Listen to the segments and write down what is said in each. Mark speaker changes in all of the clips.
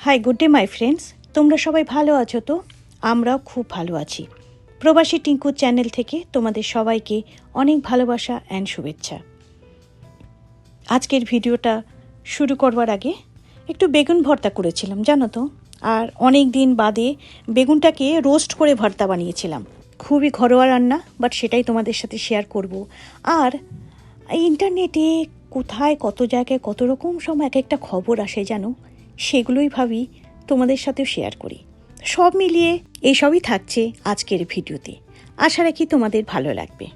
Speaker 1: High, good day my friends. তোমরা সবাই ভালো আছো তো? আমরাও খুব ভালো আছি। প্রবাসী টিঙ্কুর চ্যানেল থেকে তোমাদের সবাইকে অনেক ভালোবাসা অ্যান্ড শুভেচ্ছা। আজকের ভিডিওটা শুরু করবার আগে একটু বেগুন ভর্তা করেছিলাম, জানো তো। আর অনেক দিন বাদে বেগুনটাকে রোস্ট করে ভর্তা বানিয়েছিলাম। খুবই ঘরোয়া রান্না, বাট সেটাই তোমাদের সাথে শেয়ার করব। আর ইন্টারনেটে কোথায় কত জায়গায় কত রকম সময় এক একটা খবর আসে, জানো, সেগুলোই ভাবি তোমাদের সাথেও শেয়ার করি। সব মিলিয়ে এইসবই থাকছে আজকের ভিডিওতে। আশা রাখি তোমাদের ভালো লাগবে।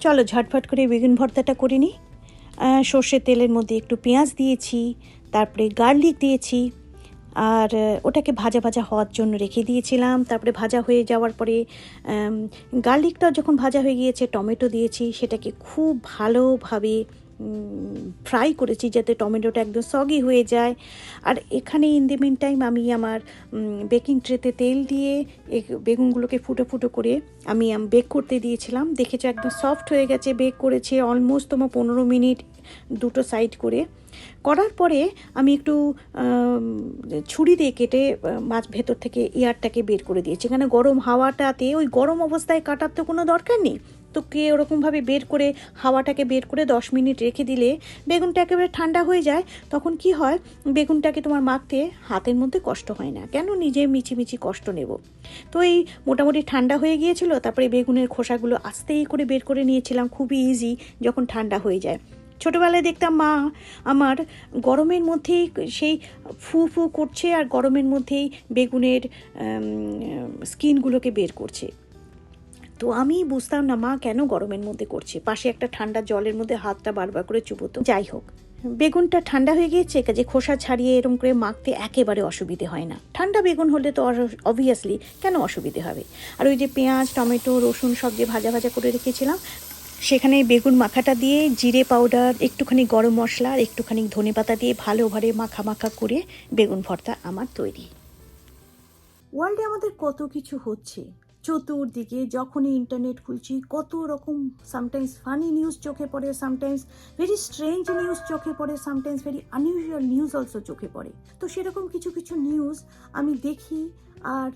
Speaker 1: চলো ঝটফট করে বেগুন ভর্তাটা করে নিই। সর্ষের তেলের মধ্যে একটু পেঁয়াজ দিয়েছি, তারপরে গার্লিক দিয়েছি, আর ওটাকে ভাজা ভাজা হওয়ার জন্য রেখে দিয়েছিলাম। তারপরে ভাজা হয়ে যাওয়ার পরে গার্লিকটা যখন ভাজা হয়ে গিয়েছে, টমেটো দিয়েছি, সেটাকে খুব ভালোভাবে ফ্রাই করেছি যাতে টমেটোটা একদম সগি হয়ে যায়। আর এখানে ইন দ্য মিন টাইম আমি আমার বেকিং ট্রেতে তেল দিয়ে বেগুনগুলোকে ফুটো ফুটো করে আমি বেক করতে দিয়েছিলাম। দেখেছো একদম সফট হয়ে গেছে। বেক করেছে অলমোস্ট 15 মিনিট দুটো সাইড করে। করার পরে আমি একটু ছুরি দিয়ে কেটে মাছ ভেতর থেকে এয়ারটাকে বের করে দিয়েছি। এখানে গরম হাওয়াটাতে ওই গরম অবস্থায় কাটার তো কোনো দরকার নেই, তো কে ওরকমভাবে বের করে হাওয়াটাকে বের করে 10 মিনিট রেখে দিলে বেগুনটা একেবারে ঠান্ডা হয়ে যায়। তখন কি হয়, বেগুনটাকে তোমার মাখতে হাতের মধ্যে কষ্ট হয় না। কেন নিজে মিচিমিচি কষ্ট নেব? তো এই মোটামুটি ঠান্ডা হয়ে গিয়েছিল। তারপরে বেগুনের খোসাগুলো আস্তেই করে বের করে নিয়েছিলাম, খুবই ইজি যখন ঠান্ডা হয়ে যায়। ছোটোবেলায় দেখতাম মা আমার গরমের মধ্যেই সেই ফু ফু করছে আর গরমের মধ্যেই বেগুনের স্কিনগুলোকে বের করছে। তো আমি বুঝতাম না মা কেন গরমের মধ্যে করছে। পাশে একটা ঠান্ডা জলের মধ্যে হাতটা বারবার করে চুবোতো। যাই হোক, বেগুনটা ঠান্ডা হয়ে গিয়েছে, কাজে খোসা ছাড়িয়ে এরম করে মাখতে একেবারে অসুবিধে হয় না। ঠান্ডা বেগুন হলে তো অবভিয়াসলি কেন অসুবিধে হবে। আর ওই যে পেঁয়াজ, টমেটো, রসুন সব যে ভাজা ভাজা করে রেখেছিলাম, সেখানে বেগুন মাখাটা দিয়ে জিরে পাউডার, একটুখানি গরম মশলা আর একটুখানি ধনেপাতা দিয়ে ভালোভাবে মাখা মাখা করে বেগুন ভর্তা আমার তৈরি। ওয়ার্ল্ডে আমাদের কত কিছু হচ্ছে চতুর্দিকে। যখনই ইন্টারনেট খুলছি কত রকম সামটাইমস ফানি নিউজ চোখে পড়ে, সামটাইমস ভেরি স্ট্রেঞ্জ নিউজ চোখে পড়ে, sometimes very unusual news also চোখে পড়ে। তো সেরকম কিছু কিছু নিউজ আমি দেখি আর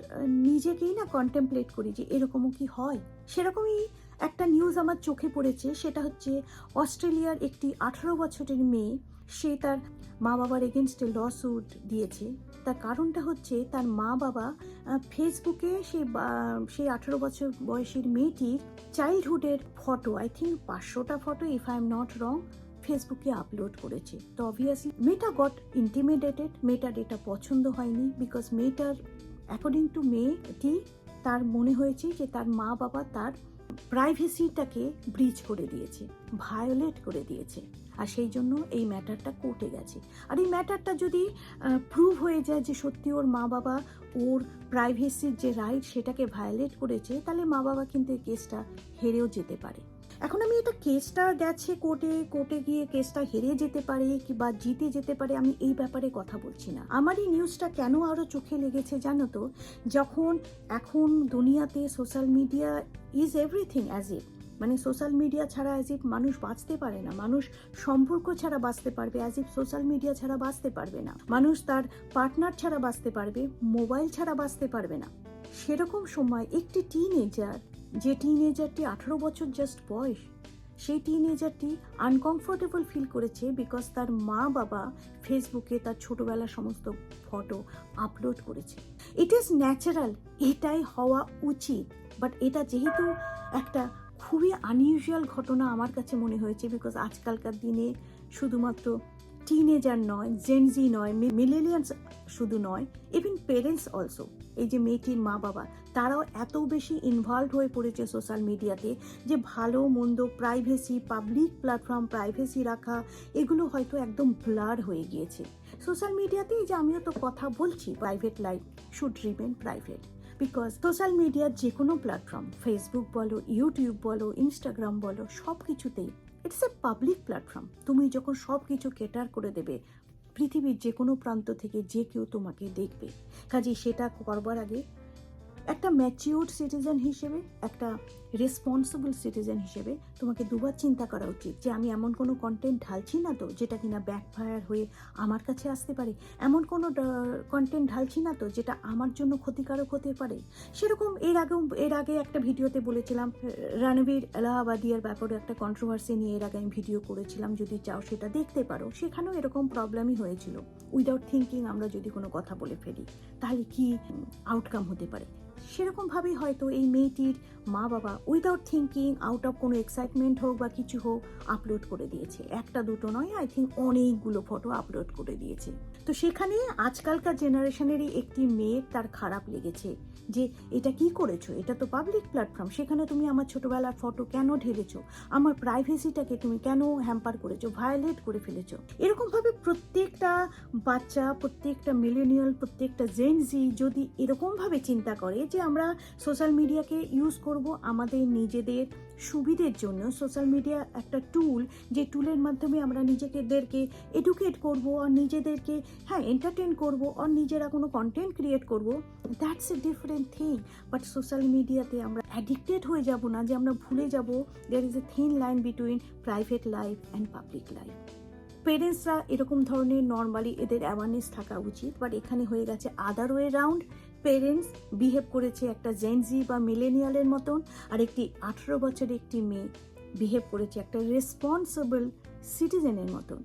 Speaker 1: নিজেকেই না কন্টেমপ্লেট করি যে এরকমও কি হয়। সেরকমই একটা নিউজ আমার চোখে পড়েছে। সেটা হচ্ছে অস্ট্রেলিয়ার একটি 18 বছরের মেয়ে, সে তার মা বাবার এগেনস্টে লসুট দিয়েছে। তার কারণটা হচ্ছে তার মা বাবা ফেসবুকে সেই 18 বছর বয়সের মেয়েটির চাইল্ডহুডের ফটো, আই থিঙ্ক 500টা photo, if I am not wrong, ফেসবুকে আপলোড করেছে। তো অবভিয়াসলি মেয়েটা গট ইন্টিমিডেটেড। মেয়েটার এটা পছন্দ হয়নি, বিকজ মেয়েটার অ্যাকর্ডিং টু মেয়েটি তার মনে হয়েছে যে তার মা বাবা তার প্রাইভেসিটাকে ব্রিচ করে দিয়েছে, ভায়োলেট করে দিয়েছে। আর সেই জন্য এই ম্যাটারটা কোর্টে গেছে। আর এই ম্যাটারটা যদি প্রুভ হয়ে যায় যে সত্যি ওর মা বাবা ওর প্রাইভেসির যে রাইট সেটাকে ভায়োলেট করেছে, তাহলে মা বাবা কিন্তু এই কেসটা হেরেও যেতে পারে। এখন আমি এটা কেসটা গেছে কোর্টে গিয়ে কেসটা হেরে যেতে পারে বা জিতে যেতে পারে, আমি এই ব্যাপারে কথা বলছি না। আমার এই নিউজটা কেন আরও চোখে লেগেছে জানো তো, যখন এখন দুনিয়াতে social media is everything as if, মানে সোশ্যাল মিডিয়া ছাড়া অ্যাজ ইফ মানুষ বাঁচতে পারে না, মানুষ সম্পর্ক ছাড়া বাঁচতে পারবে, অ্যাজ ইফ সোশ্যাল মিডিয়া ছাড়া বাঁচতে পারবে না, মানুষ তার পার্টনার ছাড়া বাঁচতে পারবে, মোবাইল ছাড়া বাঁচতে পারবে না। সেরকম সময় একটি টিনেজার, যে টিনেজারটি 18 বছর জাস্ট বয়স, সেই টিনেজারটি আনকমফোর্টেবল ফিল করেছে বিকজ তার মা বাবা ফেসবুকে তার ছোটবেলার সমস্ত ফটো আপলোড করেছে। ইট ইজ ন্যাচারাল, এটাই হওয়া উচিত। বাট এটা যেহেতু একটা খুবই আনইউজুয়াল ঘটনা আমার কাছে মনে হয়েছে, বিকজ আজকালকার দিনে শুধুমাত্র টিনেজার নয়, জেনজি নয়, মিলেনিয়ালস শুধু নয়, ইভেন পেরেন্টস অলসো, এই যে মেয়েটির মা বাবা, তারাও এত বেশি ইনভলভ হয়ে পড়েছে সোশ্যাল মিডিয়াতে যে ভালো মন্দ, প্রাইভেসি, পাবলিক প্ল্যাটফর্ম প্রাইভেসি রাখা, এগুলো হয়তো একদম ব্লার হয়ে গিয়েছে সোশ্যাল মিডিয়াতে। যে আমিও তো কথা বলছি, private life should remain private, because social মিডিয়ার যে কোনো প্ল্যাটফর্ম, ফেসবুক বলো, ইউটিউব বলো, ইনস্টাগ্রাম বলো, সব কিছুতেই ইটস এ পাবলিক প্ল্যাটফর্ম। তুমি যখন সব কিছু কেটার করে দেবে, পৃথিবীর যে কোনো প্রান্ত থেকে যে কেউ তোমাকে দেখবে। কাজেই সেটা করবার আগে একটা ম্যাচিউরড সিটিজেন হিসেবে, একটা রেসপন্সিবল সিটিজেন হিসেবে তোমাকে দুবার চিন্তা করা উচিত যে আমি এমন কোনো কন্টেন্ট ঢালছি না তো যেটা কিনা ব্যাকফায়ার হয়ে আমার কাছে আসতে পারে, এমন কোনো কন্টেন্ট ঢালছি না তো যেটা আমার জন্য ক্ষতিকারক হতে পারে। সেরকম এর আগে একটা ভিডিওতে বলেছিলাম, রণবীর এলাহাবাদিয়ার ব্যাপারে একটা কন্ট্রোভার্সি নিয়ে এর আগে আমি ভিডিও করেছিলাম, যদি চাও সেটা দেখতে পারো। সেখানেও এরকম প্রবলেমই হয়েছিল। উইদাউট থিঙ্কিং আমরা যদি কোনো কথা বলে ফেলি তাহলে কি আউটকাম হতে পারে, সেরকমভাবেই হয়তো এই মেয়েটির মা বাবা উইদাউট থিঙ্কিং, আউট অফ কোনো এক্সাইটমেন্ট হোক বা কিছু হোক, আপলোড করে দিয়েছে। একটা দুটো নয়, আই থিঙ্ক অনেকগুলো ফটো আপলোড করে দিয়েছে। তো সেখানে আজকালকার জেনারেশনেরই একটি মেয়ের তার খারাপ লেগেছে যে এটা কি করেছো, এটা তো পাবলিক প্ল্যাটফর্ম, সেখানে তুমি আমার ছোটবেলার ফটো কেন ঢেলেছো, আমার প্রাইভেসিটাকে তুমি কেন হ্যাম্পার করেছো, ভায়োলেট করে ফেলেছো। এরকমভাবে প্রত্যেকটা বাচ্চা, প্রত্যেকটা মিলেনিয়াল, প্রত্যেকটা জেনজি যদি এরকমভাবে চিন্তা করে যে আমরা সোশ্যাল মিডিয়াকে ইউজ করব আমাদের নিজেদের সুবিধের জন্য, সোশ্যাল মিডিয়া একটা টুল, যে টুলের মাধ্যমে আমরা নিজেদেরকে এডুকেট করব আর নিজেদেরকে এন্টারটেন করব আর নিজেরা কোনো কন্টেন্ট ক্রিয়েট করব, that's a different thing. But social মিডিয়াতে আমরা অ্যাডিক্টেড হয়ে যাব না যে আমরা ভুলে যাব there is a thin line between private life and public life. পেরেন্টসরা এরকম ধরনের নর্মালি এদের অ্যাওয়ারনেস থাকা উচিত, বাট এখানে হয়ে গেছে other way round. Parents behave করেছে একটা জেনজি বা মিলেনিয়ালের মতন, আর একটি 18 বছরের একটি মেয়ে বিহেভ করেছে একটা রেসপন্সিবল সিটিজেনের মতন।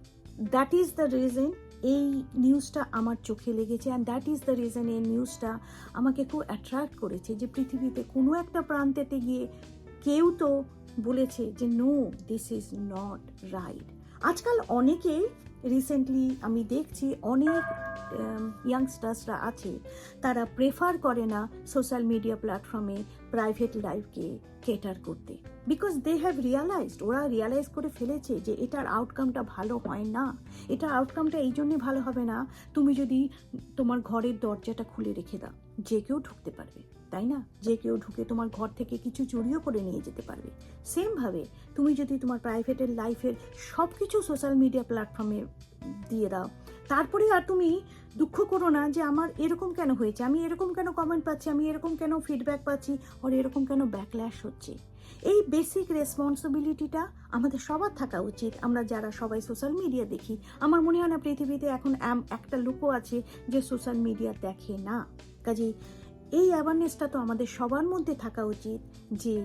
Speaker 1: দ্যাট ইজ দ্য রিজন এই নিউজটা আমার চোখে লেগেছে, and that is the reason এই নিউজটা আমাকে খুব অ্যাট্রাক্ট করেছে যে পৃথিবীতে কোনো একটা প্রান্তেতে গিয়ে কেউ তো বলেছে যে no, this is not right. আজকাল অনেকে রিসেন্টলি আমি দেখছি অনেক ইয়াংস্টার্সরা আছে, তারা প্রেফার করে না সোশ্যাল মিডিয়া প্ল্যাটফর্মে প্রাইভেট লাইফকে কেটার করতে, বিকজ দে হ্যাভ রিয়ালাইজড, ওরা রিয়ালাইজ করে ফেলেছে যে এটার আউটকামটা ভালো হয় না। এটার আউটকামটা এই জন্যে ভালো হবে না, তুমি যদি তোমার ঘরের দরজাটা খুলে রেখে দাও, যে কেউ ঢুকতে পারবে, তাই না? যে কেউ ঢুকে তোমার ঘর থেকে কিছু চুরিও করে নিয়ে যেতে পারবে। সেমভাবে তুমি যদি তোমার প্রাইভেটের লাইফের সব কিছু সোশ্যাল মিডিয়া প্ল্যাটফর্মে দিয়ে দাও, তারপরে আর তুমি দুঃখ করো না যে আমার এরকম কেন হয়েছে, আমি এরকম কেন কমেন্ট পাচ্ছি, আমি এরকম কেন ফিডব্যাক পাচ্ছি, আর এরকম কেন ব্যাকল্যাশ হচ্ছে। এই বেসিক রেসপন্সিবিলিটিটা আমাদের সবার থাকা উচিত। আমরা যারা সবাই সোশ্যাল মিডিয়া দেখি, আমার মনে হয় না পৃথিবীতে এখন একটা লোকও আছে যে সোশ্যাল মিডিয়া দেখে না। কাজেই এই অ্যাওয়ারনেসটা তো আমাদের সবার মধ্যে থাকা উচিত যে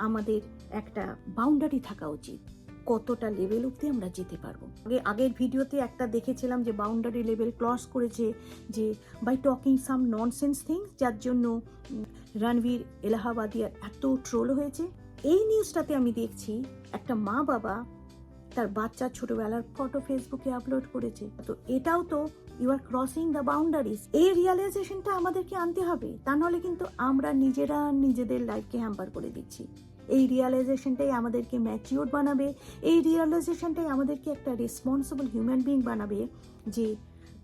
Speaker 1: আমাদের একটা বাউন্ডারি থাকা উচিত, কতটা লেভেল অবধি আমরা যেতে পারবো। আগের ভিডিওতে একটা দেখেছিলাম যে বাউন্ডারি লেভেল ক্রস করেছে, যে by talking some nonsense things, যার জন্য রণবীর এলাহাবাদিয়ার এত ট্রোল হয়েছে। এই নিউজটাতে আমি দেখছি একটা মা বাবা তার বাচ্চার ছোটবেলার ফটো ফেসবুকে আপলোড করেছে। তো এটাও তো you are crossing the boundaries. এই রিয়ালাইজেশনটা আমাদেরকে আনতে হবে, তা নাহলে কিন্তু আমরা নিজেরা নিজেদের লাইফকে হ্যাম্পার করে দিচ্ছি। এই রিয়ালাইজেশনটাই আমাদেরকে ম্যাচিওর বানাবে, এই রিয়ালাইজেশনটাই আমাদেরকে একটা রেসপন্সিবল হিউম্যান বিং বানাবে যে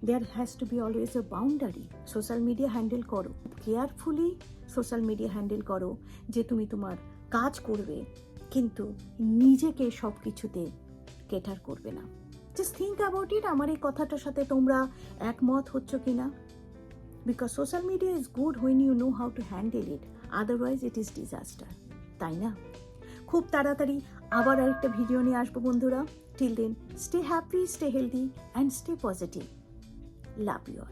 Speaker 1: there has to be always a boundary. Social media handle করো, কেয়ারফুলি সোশ্যাল মিডিয়া হ্যান্ডেল করো, যে তুমি তোমার কাজ করবে কিন্তু নিজেকে সব কিছুতে কেটার করবে না। Just think about it. আমার এই কথাটার সাথে তোমরা একমত হচ্ছ কিনা? Because social media is good when you know how to handle it, otherwise it is disaster, তাই না? খুব তাড়াতাড়ি আবার আরেকটা ভিডিও নিয়ে আসবো বন্ধুরা। Till then stay happy, stay healthy and stay positive. Love you all.